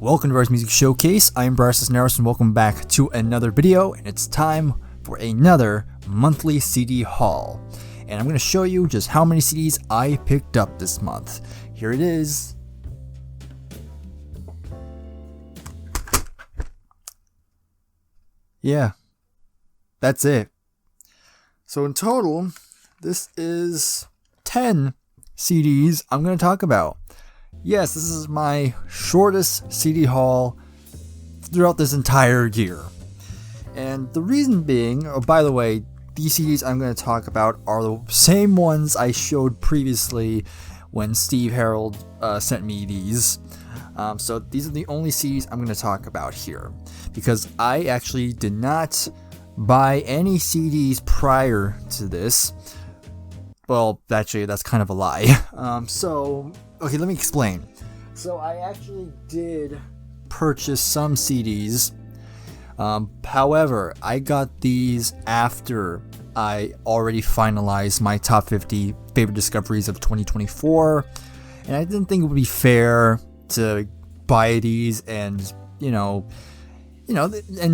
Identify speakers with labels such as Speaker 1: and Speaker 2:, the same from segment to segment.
Speaker 1: Welcome to Brier's Music Showcase. I'm Bryer and welcome back to another video, and it's time for another monthly CD haul. And I'm going to show you just how many CDs I picked up this month. Here it is. Yeah, that's it. So in total, this is 10 CDs I'm going to talk about. Yes, this is my shortest CD haul throughout this entire year. And the reason being, oh, by the way, these CDs I'm going to talk about are the same ones I showed previously when Steve Harold sent me these. So these are the only CDs I'm going to talk about here, because I actually did not buy any CDs prior to this. Well, actually, that's kind of a lie. Okay, let me explain. So I actually did purchase some CDs. However, I got these after I already finalized my top 50 favorite discoveries of 2024, and I didn't think it would be fair to buy these and and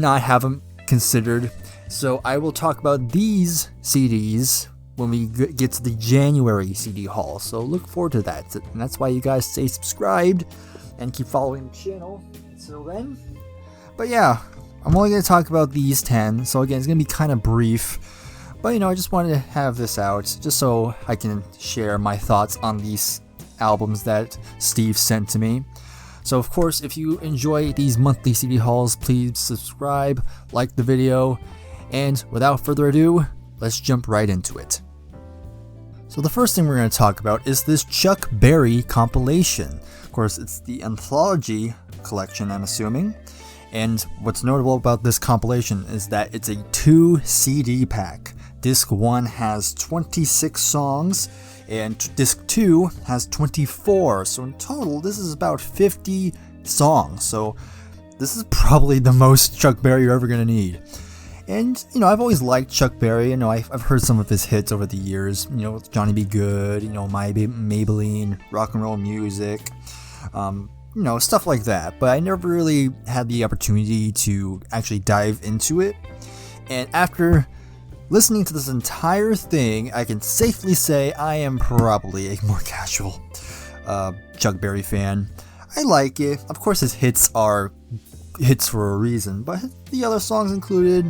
Speaker 1: not have them considered. So I will talk about these CDs when we get to the January CD haul. So look forward to that. And that's why you guys stay subscribed and keep following the channel until then. But yeah, I'm only going to talk about these 10. So again, it's going to be kind of brief. But I just wanted to have this out just so I can share my thoughts on these albums that Steve sent to me. So of course, if you enjoy these monthly CD hauls, please subscribe, like the video, and without further ado, let's jump right into it. So the first thing we're going to talk about is this Chuck Berry compilation. Of course, it's the Anthology collection, I'm assuming. And what's notable about this compilation is that it's a 2 CD pack. Disc 1 has 26 songs, and Disc 2 has 24. So in total, this is about 50 songs. So this is probably the most Chuck Berry you're ever going to need. And, I've always liked Chuck Berry. I've heard some of his hits over the years. Johnny B. Good, My Maybelline, Rock and Roll Music, stuff like that. But I never really had the opportunity to actually dive into it. And after listening to this entire thing, I can safely say I am probably a more casual Chuck Berry fan. I like it. Of course, his hits are hits for a reason, but the other songs included,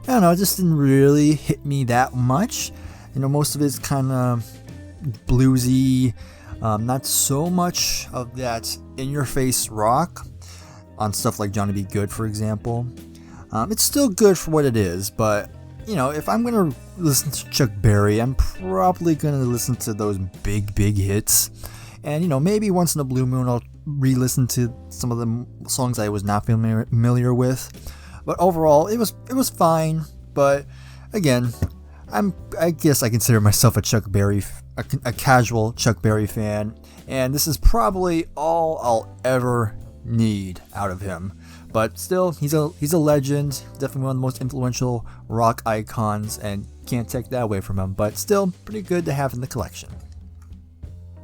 Speaker 1: it just didn't really hit me that much. Most of it's kind of bluesy, not so much of that in-your-face rock on stuff like Johnny B. Good, for example. It's still good for what it is, but if I'm gonna listen to Chuck Berry, I'm probably gonna listen to those big hits. And maybe once in a blue moon I'll re-listen to some of the songs I was not familiar with. But overall, it was fine. But again, I guess I consider myself a casual Chuck Berry fan, and this is probably all I'll ever need out of him. But still, he's a legend, definitely one of the most influential rock icons, and can't take that away from him. But still, pretty good to have in the collection.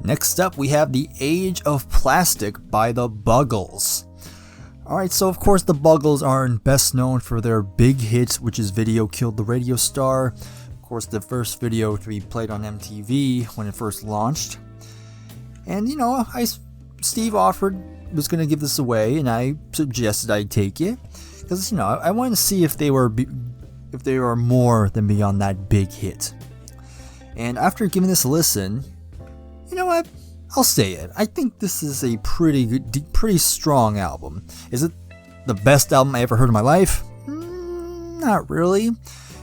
Speaker 1: Next up, we have The Age of Plastic by the Buggles. Alright, so of course the Buggles are best known for their big hit, which is Video Killed the Radio Star. Of course, the first video to be played on MTV when it first launched. And Steve was going to give this away, and I suggested I take it. Because, I wanted to see if they were more than beyond that big hit. And after giving this a listen, you know what? I'll say it. I think this is a pretty strong album. Is it the best album I ever heard in my life? Not really.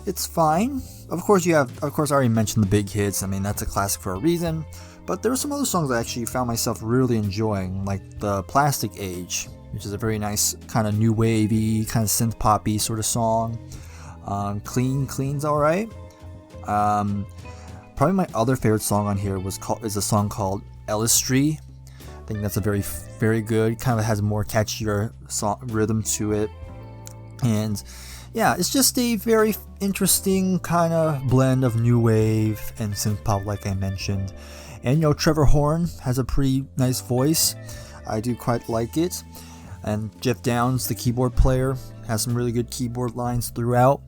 Speaker 1: It's fine. Of course, I already mentioned the big hits. That's a classic for a reason. But there were some other songs I actually found myself really enjoying, like the Plastic Age, which is a very nice kind of new wavy, kind of synth poppy sort of song. Clean's alright. Probably my other favorite song on here is a song called Illustry. I think that's a very, very good, kind of has a more catchier rhythm to it. And yeah, it's just a very interesting kind of blend of new wave and synth pop, like I mentioned. And Trevor Horn has a pretty nice voice. I do quite like it. And Jeff Downes, the keyboard player, has some really good keyboard lines throughout.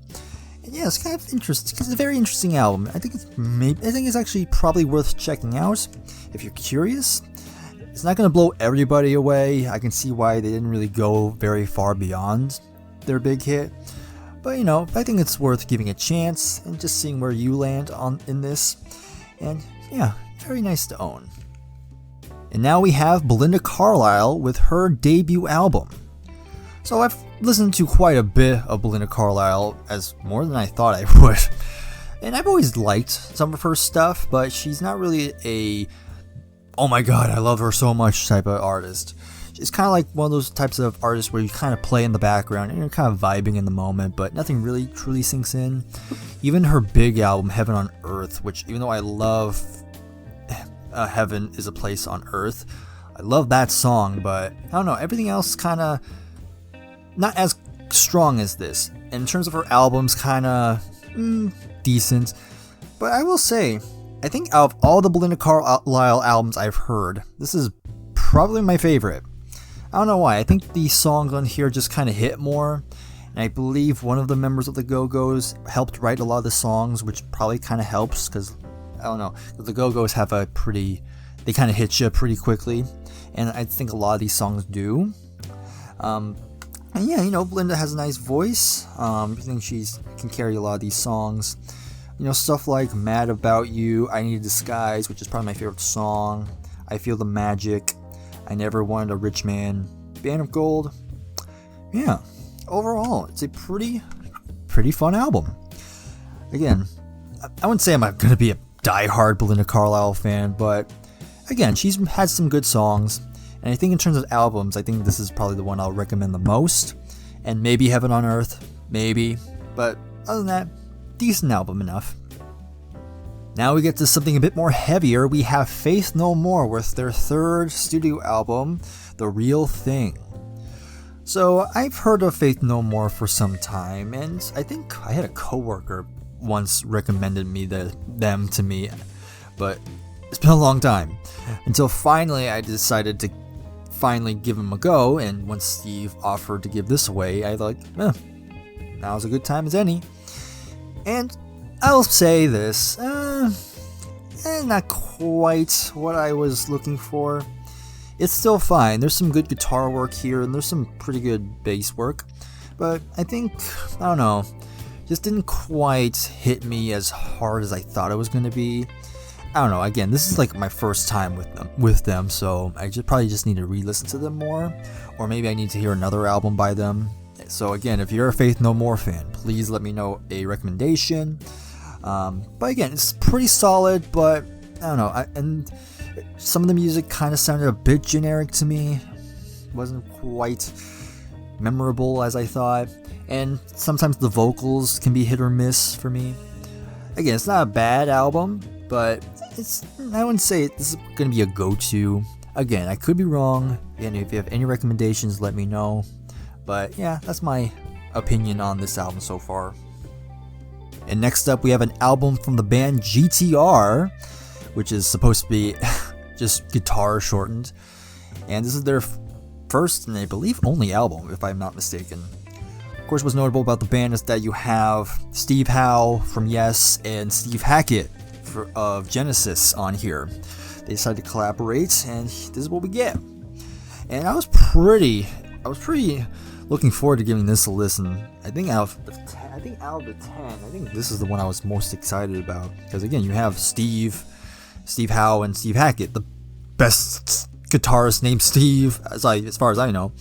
Speaker 1: And yeah, it's kind of interesting. It's a very interesting album. I think it's actually probably worth checking out if you're curious. It's not going to blow everybody away. I can see why they didn't really go very far beyond their big hit. But I think it's worth giving a chance and just seeing where you land in this. And yeah, very nice to own. And now we have Belinda Carlile with her debut album. So I've listened to quite a bit of Belinda Carlile, as more than I thought I would. And I've always liked some of her stuff, but she's not really a, oh my god, I love her so much type of artist. She's kind of like one of those types of artists where you kind of play in the background and you're kind of vibing in the moment, but nothing really truly sinks in. Even her big album, Heaven on Earth, which even though I love Heaven is a Place on Earth, I love that song, but I don't know, everything else kind of not as strong as this. And in terms of her albums, kind of decent. But I will say, I think out of all the Belinda Carlile albums I've heard, this is probably my favorite. I don't know why. I think the songs on here just kind of hit more. And I believe one of the members of the Go-Go's helped write a lot of the songs, which probably kind of helps because, I don't know, the Go-Go's have they kind of hit you pretty quickly. And I think a lot of these songs do. And yeah, Belinda has a nice voice. I think she can carry a lot of these songs. Stuff like Mad About You, I Need a Disguise, which is probably my favorite song. I Feel the Magic, I Never Wanted a Rich Man, Band of Gold. Yeah, overall, it's a pretty fun album. Again, I wouldn't say I'm going to be a diehard Belinda Carlile fan, but again, she's had some good songs. And I think in terms of albums, I think this is probably the one I'll recommend the most. And maybe Heaven on Earth, maybe. But other than that, decent album enough. Now we get to something a bit more heavier. We have Faith No More with their third studio album, The Real Thing. So I've heard of Faith No More for some time, and I think I had a coworker once recommended them to me, but it's been a long time. Until finally I decided to give them a go, and when Steve offered to give this away, I thought, now's a good time as any. And I'll say this, not quite what I was looking for. It's still fine. There's some good guitar work here, and there's some pretty good bass work. But I think, I don't know, just didn't quite hit me as hard as I thought it was going to be. I don't know, again, this is like my first time with them, so I probably just need to re-listen to them more, or maybe I need to hear another album by them. So again, if you're a Faith No More fan, please let me know a recommendation. But again, it's pretty solid, but I don't know, and some of the music kind of sounded a bit generic to me. Wasn't quite memorable as I thought, and sometimes the vocals can be hit or miss for me. Again, it's not a bad album, but I wouldn't say this is going to be a go-to. Again, I could be wrong, and if you have any recommendations, let me know. But yeah, that's my opinion on this album so far. And next up, we have an album from the band GTR, which is supposed to be just guitar shortened. And this is their first and I believe only album, if I'm not mistaken. Of course, what's notable about the band is that you have Steve Howe from Yes and Steve Hackett of Genesis on here. They decided to collaborate, and this is what we get. And I was pretty looking forward to giving this a listen. I think out of the 10, I think this is the one I was most excited about, because again, you have Steve Howe and Steve Hackett, the best guitarist named Steve, as far as I know.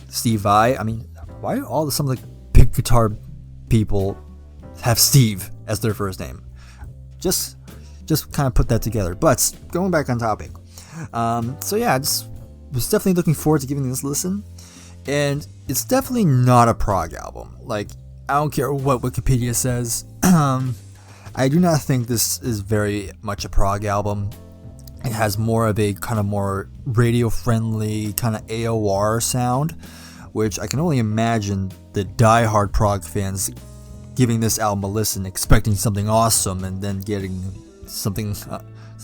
Speaker 1: Steve Vai. I mean, why do some of the big guitar people have Steve as their first name? Just kind of put that together. But going back on topic. So yeah, I was definitely looking forward to giving this a listen. And it's definitely not a prog album. Like, I don't care what Wikipedia says. I do not think this is very much a prog album. It has more of a kind of more radio-friendly kind of AOR sound, which I can only imagine the die-hard prog fans giving this album a listen, expecting something awesome, and then getting something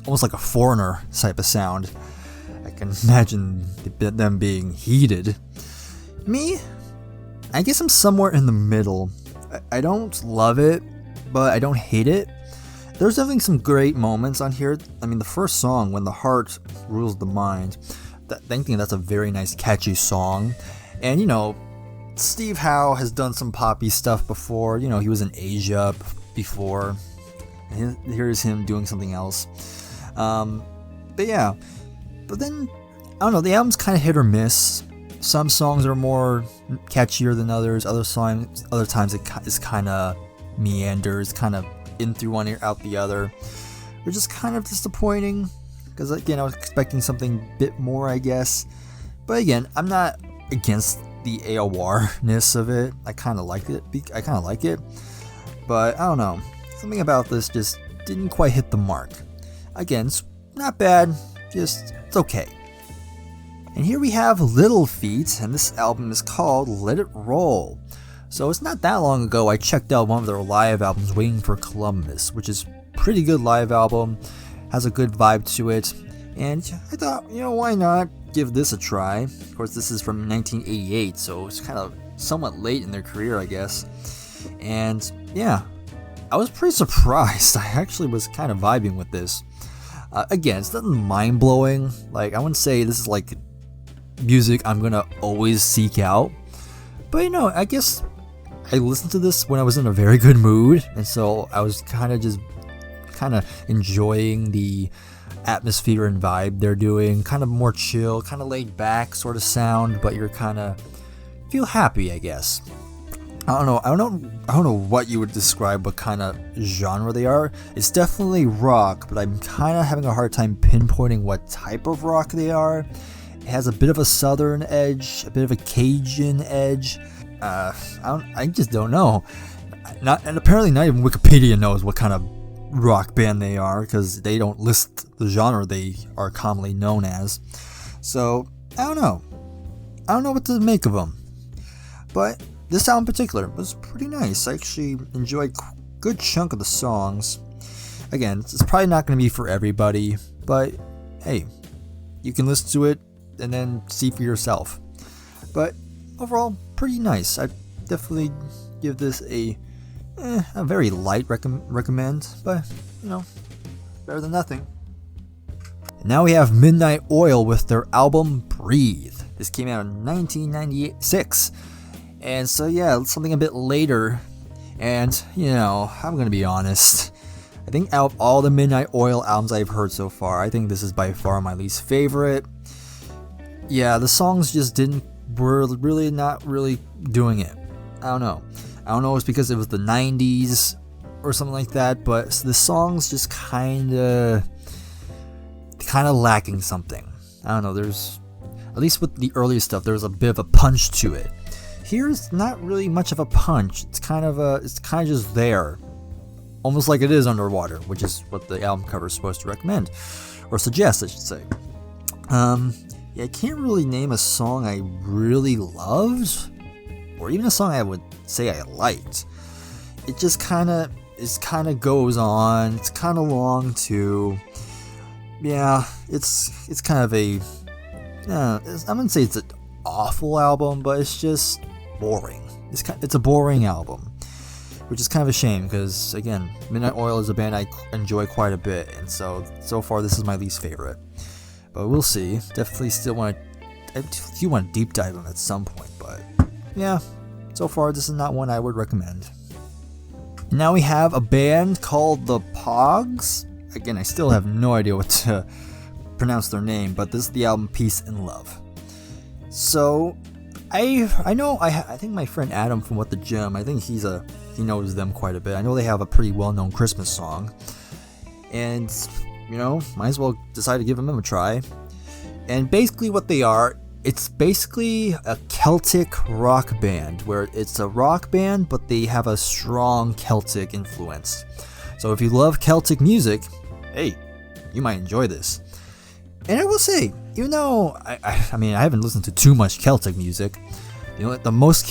Speaker 1: almost like a Foreigner type of sound. I can imagine them being heated. Me, I guess I'm somewhere in the middle. I don't love it, but I don't hate it. There's definitely some great moments on here. I mean, the first song, When the Heart Rules the Mind, I think that's a very nice, catchy song. And, you know, Steve Howe has done some poppy stuff before. You know, he was in Asia before. And here's him doing something else. But yeah. But then, I don't know, the album's kind of hit or miss. Some songs are more catchier than others. Other times it is kind of meanders, kind of in through one ear, out the other. Which is kind of disappointing. Because, again, I was expecting something a bit more, I guess. But again, I'm not against the AOR-ness of it. I kind of like it. But, I don't know. Something about this just didn't quite hit the mark. Again, it's not bad. Just, it's okay. And here we have Little Feat, and this album is called Let It Roll. So it's not that long ago I checked out one of their live albums, Waiting for Columbus, which is a pretty good live album, has a good vibe to it, and I thought, you know, why not give this a try? Of course, this is from 1988, so it's kind of somewhat late in their career, I guess. And yeah, I was pretty surprised. I actually was kind of vibing with this. Again, it's nothing mind-blowing. Like, I wouldn't say this is like music I'm gonna always seek out, but you know, I guess I listened to this when I was in a very good mood, and so I was kind of enjoying the atmosphere and vibe they're doing. Kind of more chill, kind of laid back sort of sound, but you're kind of feel happy, I guess. I don't know what you would describe what kind of genre they are. It's definitely rock, but I'm kind of having a hard time pinpointing what type of rock they are. It has a bit of a southern edge, a bit of a Cajun edge. I just don't know. And apparently not even Wikipedia knows what kind of rock band they are, because they don't list the genre they are commonly known as. So, I don't know. I don't know what to make of them. But this album in particular was pretty nice. I actually enjoyed a good chunk of the songs. Again, it's probably not going to be for everybody, but hey, you can listen to it and then see for yourself. But overall, pretty nice. I definitely give this a very light recommend, but you know, better than nothing. And now we have Midnight Oil with their album Breathe. This came out in 1996, and so yeah, something a bit later. And you know, I'm gonna be honest, I think out of all the Midnight Oil albums I've heard so far, I think this is by far my least favorite. Yeah, the songs just were really not really doing it. I don't know if it's because it was the 90s or something like that, but the songs just kind of lacking something. I don't know, there's, at least with the earlier stuff, there's a bit of a punch to it. Here's not really much of a punch. It's kind of just there. Almost like it is underwater, which is what the album cover is supposed to recommend. Or suggest, I should say. Yeah, I can't really name a song I really loved, or even a song I would say I liked. It just kind of goes on. It's kind of long too. Yeah, it's kind of a. I wouldn't say it's an awful album, but it's just boring. It's a boring album, which is kind of a shame because again, Midnight Oil is a band I enjoy quite a bit, and so far this is my least favorite. But we'll see. Definitely still want to deep dive them at some point, but yeah, so far this is not one I would recommend. Now we have a band called the Pogs. Again, I still have no idea what to pronounce their name, but this is the album Peace and Love. So I think my friend Adam from What the Gym, I think he knows them quite a bit. I know they have a pretty well-known Christmas song, and you know, might as well decide to give them a try. And basically what they are, it's basically a Celtic rock band, where it's a rock band, but they have a strong Celtic influence. So if you love Celtic music, hey, you might enjoy this. And I will say, even though I mean I haven't listened to too much Celtic music, you know, the most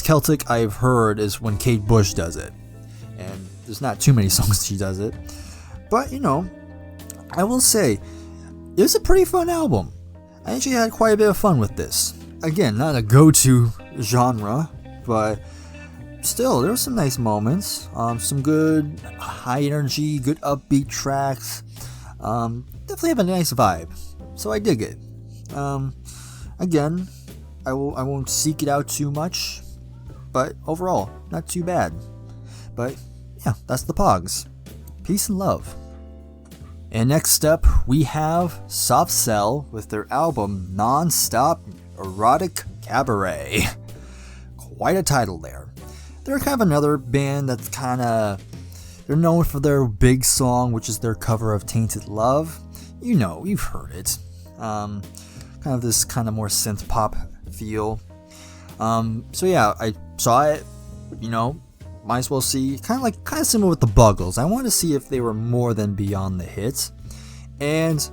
Speaker 1: Celtic I've heard is when Kate Bush does it, and there's not too many songs she does it. But you know, I will say, it's a pretty fun album. I actually had quite a bit of fun with this. Again, not a go-to genre, but still, there were some nice moments. Some good high energy, good upbeat tracks. Definitely have a nice vibe, so I dig it. Again, I won't seek it out too much, but overall, not too bad. But yeah, that's the Pogs. Peace and love. And next up, we have Soft Cell with their album Non-Stop Erotic Cabaret. Quite a title there. They're kind of another band that's they're known for their big song, which is their cover of Tainted Love. You know, you've heard it. Kind of this kind of more synth pop feel. So yeah, I saw it, might as well see, kind of similar with the Buggles. I wanted to see if they were more than beyond the hits. And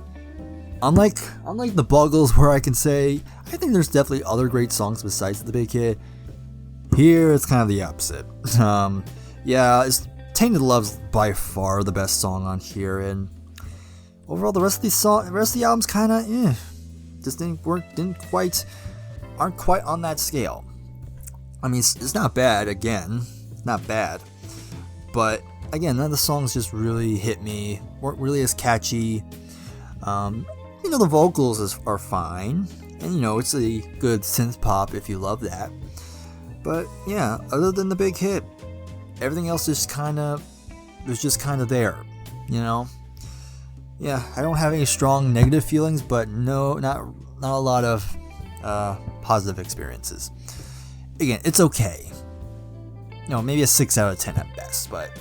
Speaker 1: unlike the Buggles, where I can say, I think there's definitely other great songs besides the big hit, here it's kind of the opposite. Tainted Love's by far the best song on here, and overall the rest of the album's kind of just aren't quite on that scale. I mean, it's not bad. Again, it's not bad, but again, none of the songs just really hit me. Weren't really as catchy. The vocals are fine, and it's a good synth pop if you love that. But yeah, other than the big hit, everything else is just kind of there, Yeah, I don't have any strong negative feelings, but not a lot of positive experiences. Again, it's okay. Maybe a 6 out of 10 at best, but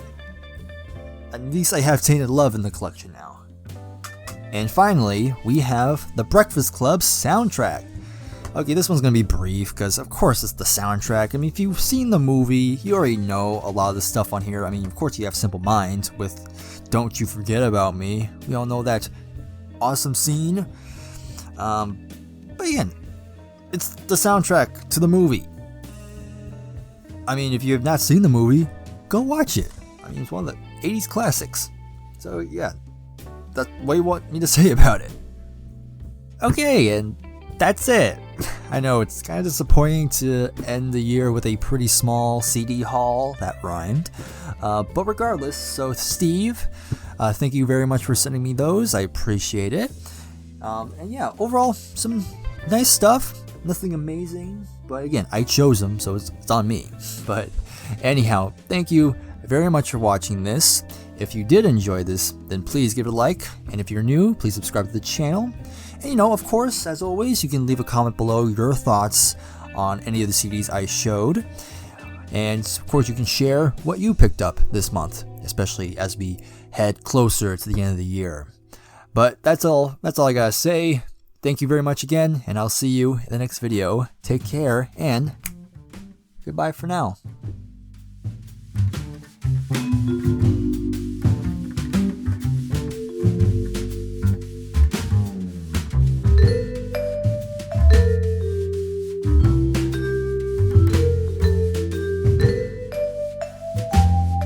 Speaker 1: at least I have Tainted Love in the collection now. And finally, we have The Breakfast Club soundtrack. Okay, this one's going to be brief, because of course it's the soundtrack. I mean, if you've seen the movie, you already know a lot of the stuff on here. I mean, of course you have Simple Minds with Don't You Forget About Me. We all know that awesome scene. But again, it's the soundtrack to the movie. I mean, if you have not seen the movie, go watch it. I mean, it's one of the 80s classics. So yeah, that's what you want me to say about it. Okay, and that's it. I know it's kind of disappointing to end the year with a pretty small CD haul. That rhymed. But regardless, so Steve, thank you very much for sending me those. I appreciate it. And yeah, overall, some nice stuff. Nothing amazing. But again, I chose them, so it's on me. But anyhow, thank you very much for watching this. If you did enjoy this, then please give it a like. And if you're new, please subscribe to the channel. And of course, as always, you can leave a comment below your thoughts on any of the CDs I showed. And of course, you can share what you picked up this month, especially as we head closer to the end of the year. But that's all I gotta say. Thank you very much again, and I'll see you in the next video. Take care, and goodbye for now.